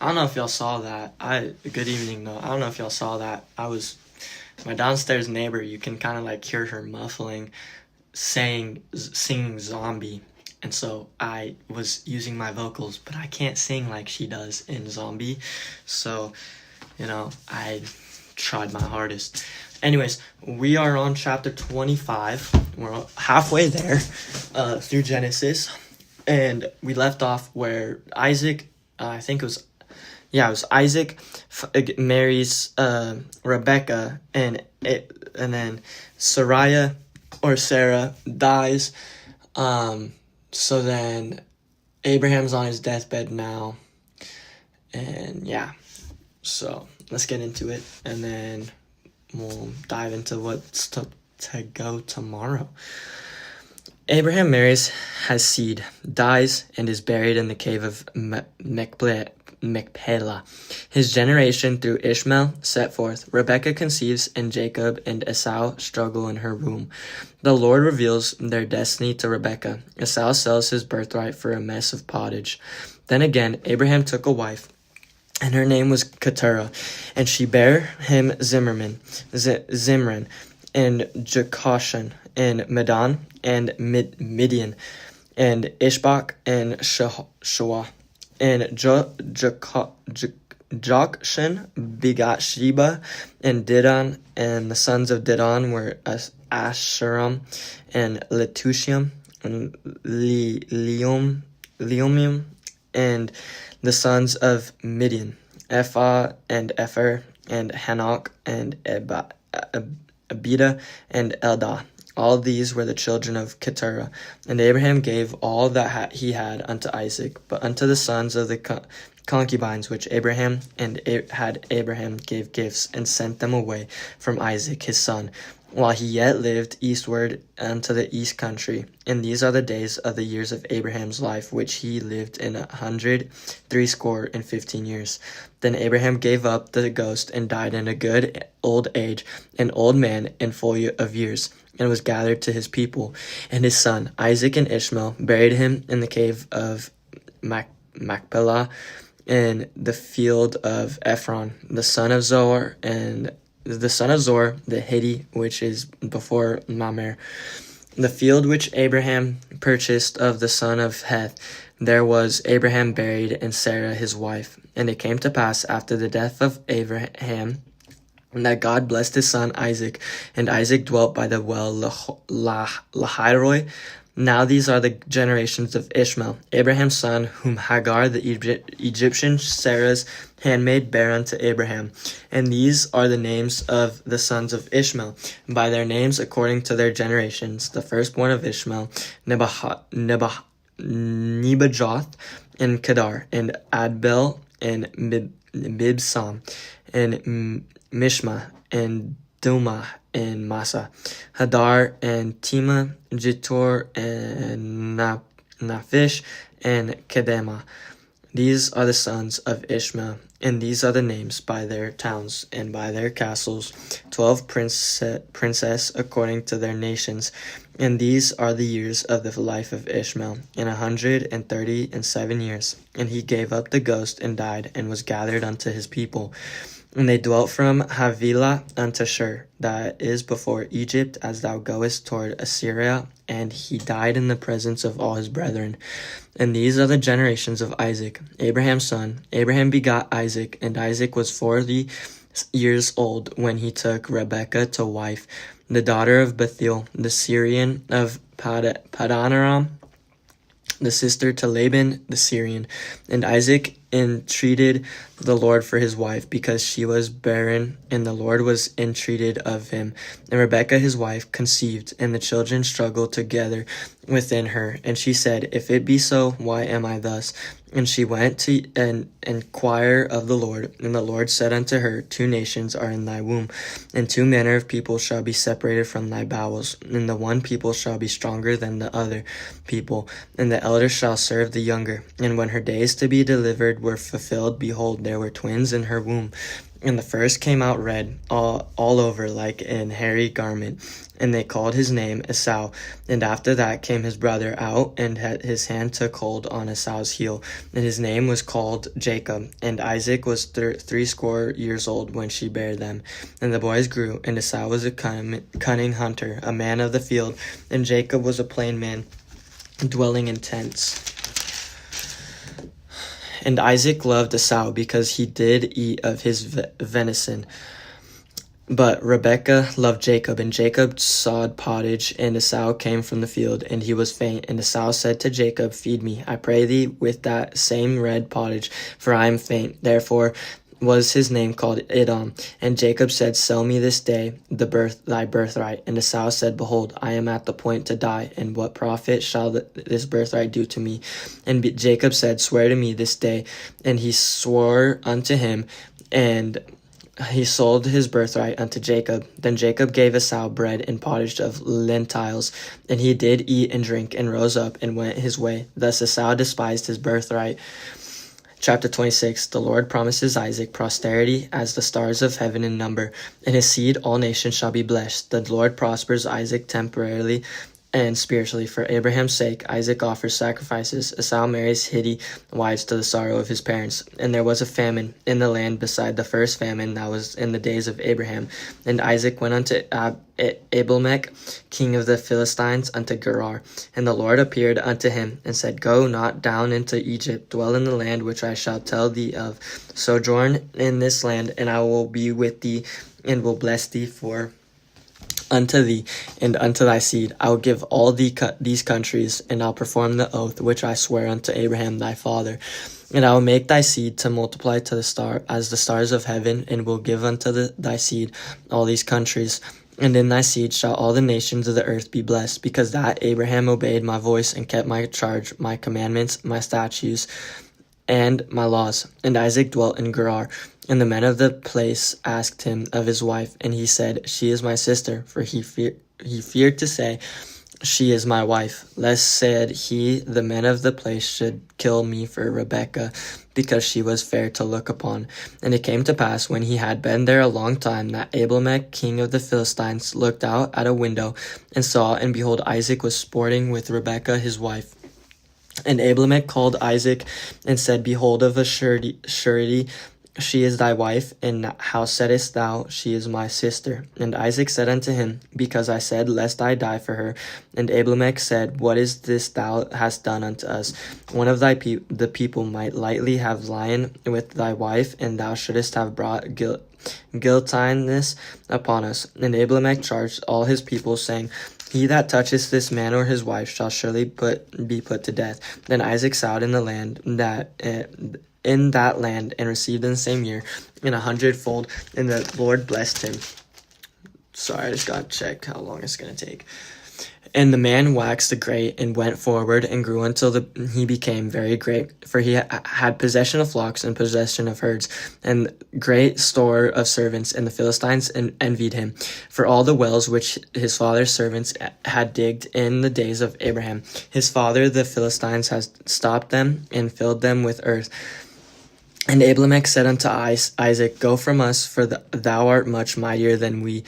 I don't know if y'all saw that. Good evening though. I don't know if y'all saw that. My downstairs neighbor. You can kind of like hear her muffling, singing zombie, and so I was using my vocals, but I can't sing like she does in zombie. So, I tried my hardest. Anyways, we are on chapter 25. We're halfway there, through Genesis, and we left off where Isaac. It was Isaac marries Rebecca, and then Sarah dies. So then Abraham's on his deathbed now, and so let's get into it, and then we'll dive into what's to go tomorrow. Abraham marries, has seed, dies, and is buried in the cave of Machpelah. His generation through Ishmael set forth. Rebekah conceives, and Jacob and Esau struggle in her womb. The Lord reveals their destiny to Rebekah. Esau sells his birthright for a mess of pottage. Then again, Abraham took a wife, and her name was Keturah, and she bare him Zimran, and Jokashan, and Medan, and Midian, and Ishbak, and Shua. And Jokshan begot Sheba and Didan, and the sons of Didan were Asheram and Letushim and Leumim, and the sons of Midian, Ephah and Epher, and Hanok, and Abida, and Eldah. All these were the children of Keturah. And Abraham gave all that he had unto Isaac, but unto the sons of the concubines which Abraham gave gifts, and sent them away from Isaac his son, while he yet lived eastward unto the east country. And these are the days of the years of Abraham's life, which he lived in 180 years. Then Abraham gave up the ghost, and died in a good old age, an old man and full of years, and was gathered to his people. And his son Isaac and Ishmael buried him in the cave of Machpelah, in the field of Ephron, the son of Zohar, the Hittite, which is before Mamre. The field which Abraham purchased of the son of Heth, there was Abraham buried, and Sarah his wife. And it came to pass after the death of Abraham, that God blessed his son Isaac, and Isaac dwelt by the well Lahairoi. Now these are the generations of Ishmael, Abraham's son, whom Hagar the Egyptian, Sarah's handmaid, bare unto Abraham. And these are the names of the sons of Ishmael, by their names according to their generations. The firstborn of Ishmael, Nebajoth, and Kedar, and Adbel, and Mibsam, and Mishma, and Duma, and Masa, Hadar, and Tima, Jitor, and Naphish, and Kedema. These are the sons of Ishmael, and these are the names by their towns and by their castles, 12 princes according to their nations. And these are the years of the life of Ishmael, 137 years. And he gave up the ghost, and died, and was gathered unto his people. And they dwelt from Havilah unto Shur, that is before Egypt, as thou goest toward Assyria. And he died in the presence of all his brethren. And these are the generations of Isaac, Abraham's son. Abraham begot Isaac, and Isaac was 40 years old when he took Rebekah to wife, the daughter of Bethuel, the Syrian of Padanaram, the sister to Laban the Syrian. And Isaac entreated the Lord for his wife, because she was barren, and the Lord was entreated of him. And Rebekah his wife conceived, and the children struggled together within her. And she said, If it be so, why am I thus? And she went to inquire of the Lord. And the Lord said unto her, 2 nations are in thy womb, and 2 manner of people shall be separated from thy bowels. And the one people shall be stronger than the other people, and the elder shall serve the younger. And when her days to be delivered were fulfilled, behold, there were twins in her womb. And the first came out red all over like an hairy garment, and they called his name Esau. And after that came his brother out, and his hand took hold on Esau's heel, and his name was called Jacob. And Isaac was 60 years old when she bare them. And the boys grew, and Esau was a cunning hunter, a man of the field, and Jacob was a plain man, dwelling in tents. And Isaac loved Esau because he did eat of his venison. But Rebekah loved Jacob, and Jacob sawed pottage, and Esau came from the field, and he was faint. And Esau said to Jacob, Feed me, I pray thee, with that same red pottage, for I am faint. Therefore was his name called Edom. And Jacob said, Sell me this day thy birthright. And Esau said, Behold, I am at the point to die, and what profit shall this birthright do to me? And Jacob said, Swear to me this day. And he swore unto him, and he sold his birthright unto Jacob. Then Jacob gave Esau bread and pottage of lentils, and he did eat and drink, and rose up and went his way. Thus Esau despised his birthright. Chapter 26. The Lord promises Isaac posterity as the stars of heaven in number. In his seed all nations shall be blessed. The Lord prospers Isaac temporarily and spiritually. For Abraham's sake, Isaac offers sacrifices. Esau marries Hittite wives to the sorrow of his parents. And there was a famine in the land beside the first famine that was in the days of Abraham. And Isaac went unto Abimelech, king of the Philistines, unto Gerar. And the Lord appeared unto him, and said, Go not down into Egypt, dwell in the land which I shall tell thee of. Sojourn in this land, and I will be with thee, and will bless thee unto thee and unto thy seed. I will give all these countries, and I'll perform the oath which I swear unto Abraham thy father. And I will make thy seed to multiply to as the stars of heaven, and will give unto thy seed all these countries. And in thy seed shall all the nations of the earth be blessed, because that Abraham obeyed my voice, and kept my charge, my commandments, my statutes, and my laws. And Isaac dwelt in Gerar. And the men of the place asked him of his wife, and he said, She is my sister, for he feared to say, She is my wife, lest, said he, the men of the place should kill me for Rebekah, because she was fair to look upon. And it came to pass, when he had been there a long time, that Abimelech, king of the Philistines, looked out at a window, and saw, and behold, Isaac was sporting with Rebekah his wife. And Abimelech called Isaac, and said, Behold, of a surety, she is thy wife, and how saidst thou, She is my sister? And Isaac said unto him, Because I said, Lest I die for her. And Abimelech said, What is this thou hast done unto us? One of the people might lightly have lain with thy wife, and thou shouldest have brought guiltiness upon us. And Abimelech charged all his people, saying, He that toucheth this man or his wife shall surely be put to death. Then Isaac sowed in the land in that land, and received in the same year in 100-fold, and the Lord blessed him. Sorry, I just gotta check how long it's gonna take. And the man waxed great, and went forward, and grew until he became very great. For he had possession of flocks, and possession of herds, and great store of servants. And the Philistines envied him, for all the wells which his father's servants had digged in the days of Abraham. His father, the Philistines, has stopped them, and filled them with earth. And Abimelech said unto Isaac, Go from us, for thou art much mightier than we.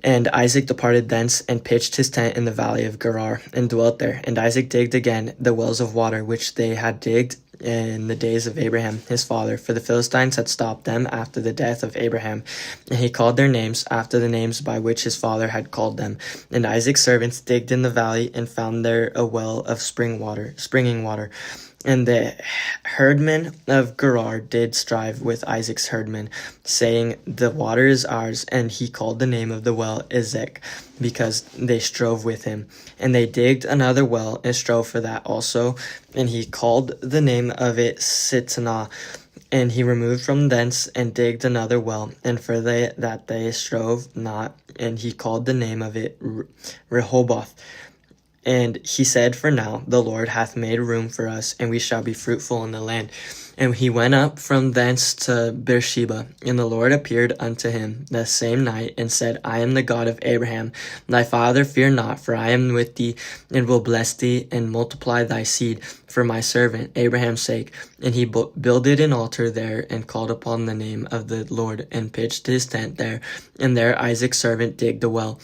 And Isaac departed thence, and pitched his tent in the valley of Gerar, and dwelt there. And Isaac digged again the wells of water, which they had digged in the days of Abraham his father, for the Philistines had stopped them after the death of Abraham. And he called their names after the names by which his father had called them. And Isaac's servants digged in the valley, and found there a well of springing water. And the herdmen of Gerar did strive with Isaac's herdmen, saying, The water is ours. And he called the name of the well Ezek, because they strove with him. And they digged another well, and strove for that also. And he called the name of it Sitnah. And he removed from thence, and digged another well, and for that they strove not. And he called the name of it Rehoboth. And he said, For now the Lord hath made room for us, and we shall be fruitful in the land. And he went up from thence to Beersheba, and the Lord appeared unto him the same night, and said, I am the God of Abraham thy father, fear not, for I am with thee, and will bless thee, and multiply thy seed for my servant Abraham's sake. And he builded an altar there, and called upon the name of the Lord, and pitched his tent there, and there Isaac's servant digged a well.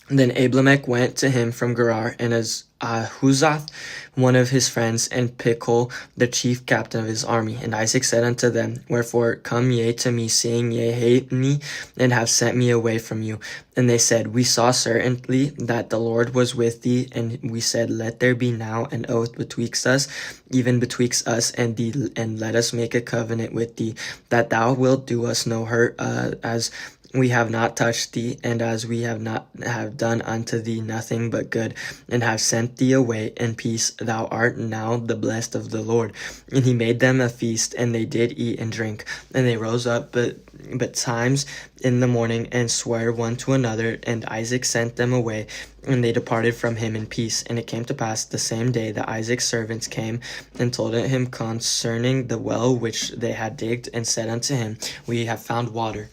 Then Abimelech went to him from Gerar, and as Huzath, one of his friends, and Pichol, the chief captain of his army. And Isaac said unto them, Wherefore come ye to me, seeing ye hate me, and have sent me away from you? And they said, We saw certainly that the Lord was with thee, and we said, Let there be now an oath betwixt us, even betwixt us and thee, and let us make a covenant with thee, that thou wilt do us no hurt, as we have not touched thee, and as we have done unto thee nothing but good, and have sent thee away in peace. Thou art now the blessed of the Lord. And he made them a feast, and they did eat and drink. And they rose up but times in the morning, and sware one to another. And Isaac sent them away, and they departed from him in peace. And it came to pass the same day that Isaac's servants came and told him concerning the well which they had digged, and said unto him, We have found water.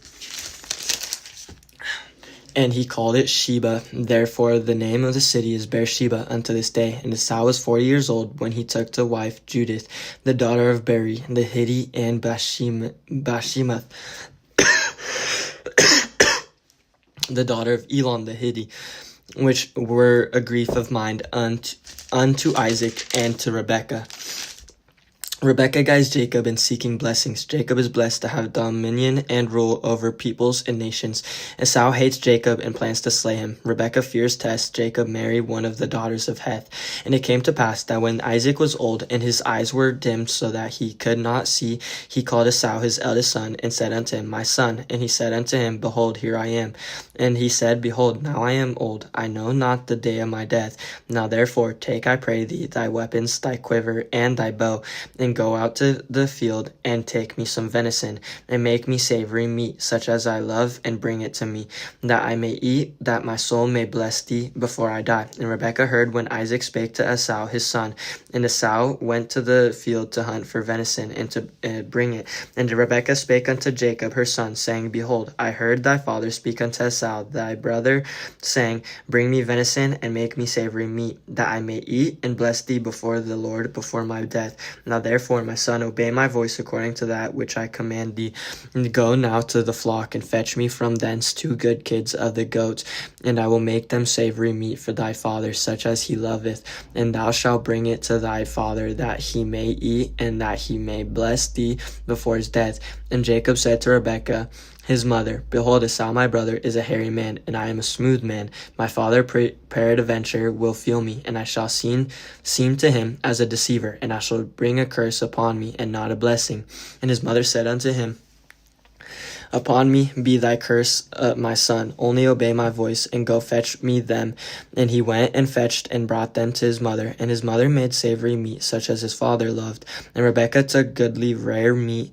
And he called it Sheba. Therefore the name of the city is Beersheba unto this day. And Esau was 40 years old when he took to wife Judith, the daughter of Beri the Hittite, and Bashemath, the daughter of Elon the Hittite, which were a grief of mind unto Isaac and to Rebekah. Rebekah guides Jacob in seeking blessings. Jacob is blessed to have dominion and rule over peoples and nations. Esau hates Jacob and plans to slay him. Rebekah fears lest Jacob marry one of the daughters of Heth. And it came to pass that when Isaac was old, and his eyes were dimmed so that he could not see, he called Esau his eldest son, and said unto him, My son. And he said unto him, Behold, here I am. And he said, Behold, now I am old, I know not the day of my death. Now therefore take, I pray thee, thy weapons, thy quiver, and thy bow, and go out to the field, and take me some venison, and make me savory meat, such as I love, and bring it to me, that I may eat, that my soul may bless thee before I die. And Rebekah heard when Isaac spake to Esau his son. And Esau went to the field to hunt for venison, and to bring it. And Rebekah spake unto Jacob her son, saying, Behold, I heard thy father speak unto Esau thy brother, saying, Bring me venison, and make me savory meat, that I may eat, and bless thee before the Lord before my death. Now therefore, my son, obey my voice according to that which I command thee. And go now to the flock, and fetch me from thence 2 good kids of the goats, and I will make them savory meat for thy father, such as he loveth. And thou shalt bring it to thy father, that he may eat, and that he may bless thee before his death. And Jacob said to Rebekah his mother, Behold, Esau my brother is a hairy man, and I am a smooth man. My father peradventure will feel me, and I shall seem to him as a deceiver, and I shall bring a curse upon me, and not a blessing. And his mother said unto him, Upon me be thy curse, my son. Only obey my voice, and go fetch me them. And he went and fetched and brought them to his mother. And his mother made savory meat, such as his father loved. And Rebekah took goodly rare meat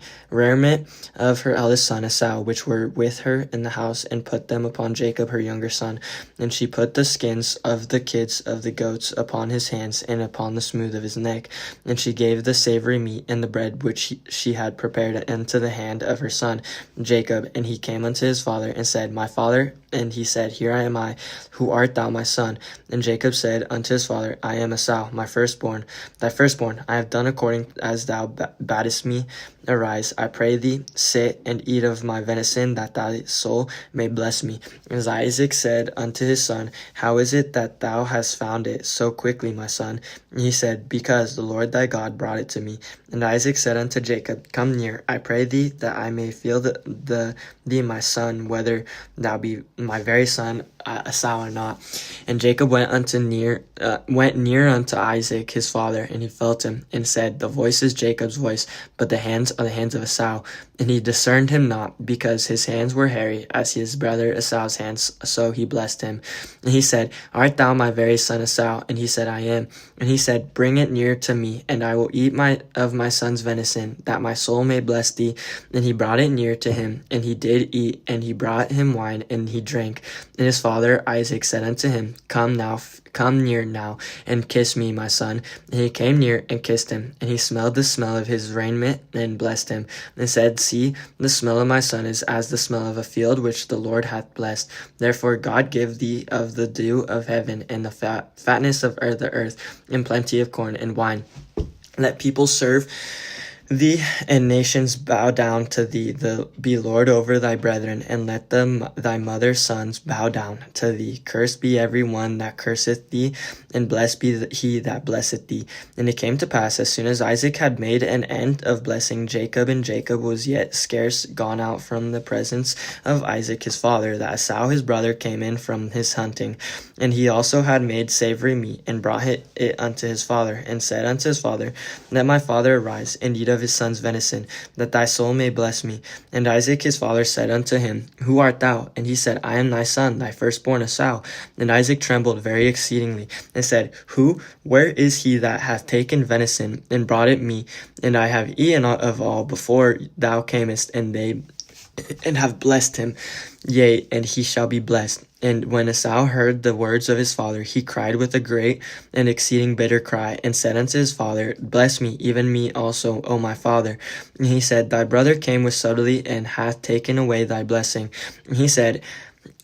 of her eldest son Esau, which were with her in the house, and put them upon Jacob her younger son. And she put the skins of the kids of the goats upon his hands, and upon the smooth of his neck. And she gave the savory meat and the bread which she had prepared into the hand of her son Jacob. And he came unto his father, and said, My father. And he said, Here am I. Who art thou, my son? And Jacob said unto his father, I am Esau, my firstborn, thy firstborn. I have done according as thou badest me. Arise, I pray thee, sit and eat of my venison, that thy soul may bless me. As Isaac said unto his son, How is it that thou hast found it so quickly, my son? And he said, Because the Lord thy God brought it to me. And Isaac said unto Jacob, Come near, I pray thee, that I may feel thee, my son, whether thou be my very son Esau or not. And Jacob went near unto Isaac his father, and he felt him, and said, The voice is Jacob's voice, but the hands are the hands of Esau. And he discerned him not, because his hands were hairy, as his brother Esau's hands. So he blessed him. And he said, Art thou my very son Esau? And he said, I am. And he said, Bring it near to me, and I will eat of my son's venison, that my soul may bless thee. And he brought it near to him, him. And he did eat, and he brought him wine, and he drank. And his father Isaac said unto him, Come near now, and kiss me, my son. And he came near and kissed him. And he smelled the smell of his raiment, and blessed him, and said, See, the smell of my son is as the smell of a field which the Lord hath blessed. Therefore God give thee of the dew of heaven, and the fatness of the earth, and plenty of corn and wine. Let people serve thee, and nations bow down to thee. Be Lord over thy brethren, and let thy mother's sons bow down to thee. Cursed be every one that curseth thee, and blessed be he that blesseth thee. And it came to pass, as soon as Isaac had made an end of blessing Jacob, and Jacob was yet scarce gone out from the presence of Isaac his father, that Esau his brother came in from his hunting. And he also had made savory meat, and brought it unto his father, and said unto his father, Let my father arise, and eat of his son's venison, that thy soul may bless me. And Isaac his father said unto him, Who art thou? And he said, I am thy son, thy firstborn Esau. And Isaac trembled very exceedingly, and said, Where is he that hath taken venison, and brought it me? And I have eaten of all before thou camest, and have blessed him. Yea, and he shall be blessed. And when Esau heard the words of his father, he cried with a great and exceeding bitter cry, and said unto his father, Bless me, even me also, O my father. And he said, Thy brother came with subtlety, and hath taken away thy blessing. And he said,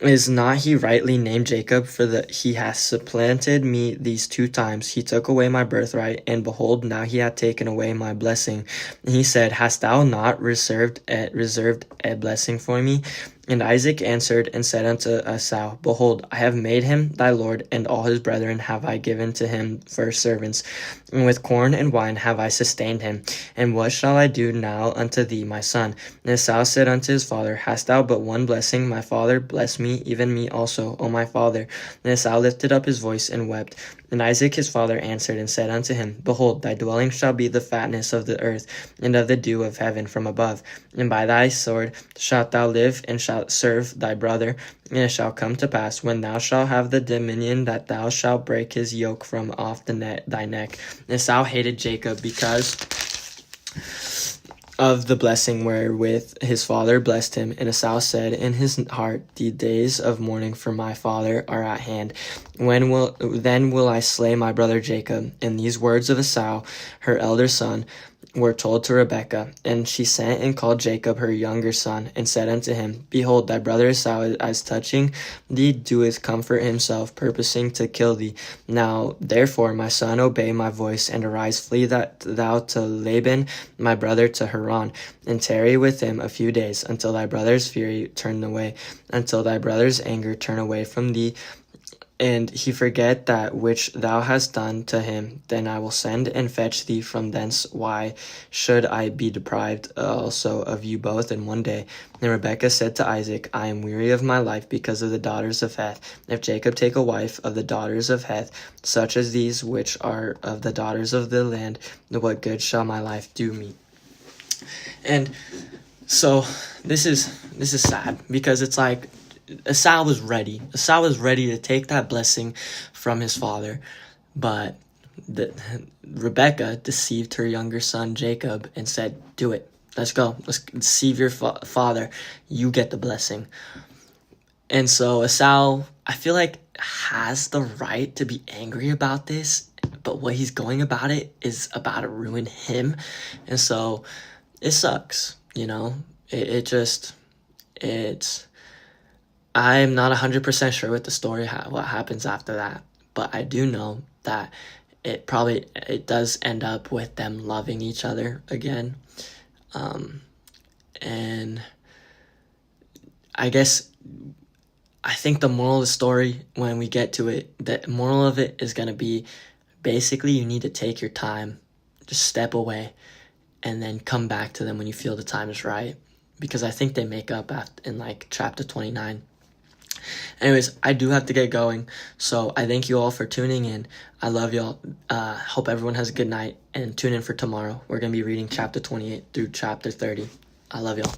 Is not he rightly named Jacob? For he hath supplanted me these 2 times. He took away my birthright, and behold, now he hath taken away my blessing. And he said, Hast thou not reserved a blessing for me? And Isaac answered and said unto Esau, Behold, I have made him thy lord, and all his brethren have I given to him for servants. And with corn and wine have I sustained him. And what shall I do now unto thee, my son? And Esau said unto his father, Hast thou but one blessing, my father? Bless me, even me also, O my father. And Esau lifted up his voice and wept. And Isaac his father answered and said unto him, Behold, thy dwelling shall be the fatness of the earth, and of the dew of heaven from above. And by thy sword shalt thou live, and shalt serve thy brother. And it shall come to pass, when thou shalt have the dominion, that thou shalt break his yoke from off thy neck. And Esau hated Jacob because of the blessing wherewith his father blessed him. And Esau said in his heart, The days of mourning for my father are at hand. Then will I slay my brother Jacob? And these words of Esau, her elder son, were told to Rebekah. And she sent and called Jacob her younger son, and said unto him, Behold, thy brother Esau, as touching thee, doeth comfort himself, purposing to kill thee. Now therefore, my son, obey my voice, and arise, flee thou to Laban my brother to Haran, and tarry with him a few days, until thy brother's fury turn away, until thy brother's anger turn away from thee, and he forget that which thou hast done to him. Then I will send and fetch thee from thence. Why should I be deprived also of you both in one day? And Rebekah said to Isaac, I am weary of my life because of the daughters of Heth. If Jacob take a wife of the daughters of Heth, such as these which are of the daughters of the land, what good shall my life do me? And so this is sad, because it's like Esau was ready. Esau was ready to take that blessing from his father, but Rebekah deceived her younger son Jacob and said, Do it. Let's go. Let's deceive your father. You get the blessing. And so Esau, I feel like, has the right to be angry about this, but what he's going about it is about to ruin him. And so it sucks, you know. I'm not 100% sure with the story, what happens after that, but I do know that it does end up with them loving each other again. And I think the moral of the story, when we get to it, the moral of it is going to be, basically, you need to take your time, just step away, and then come back to them when you feel the time is right. Because I think they make up in like chapter 29. Anyways, I do have to get going, so I thank you all for tuning in. I love y'all. Hope everyone has a good night, and tune in for tomorrow. We're going to be reading chapter 28 through chapter 30. I love y'all.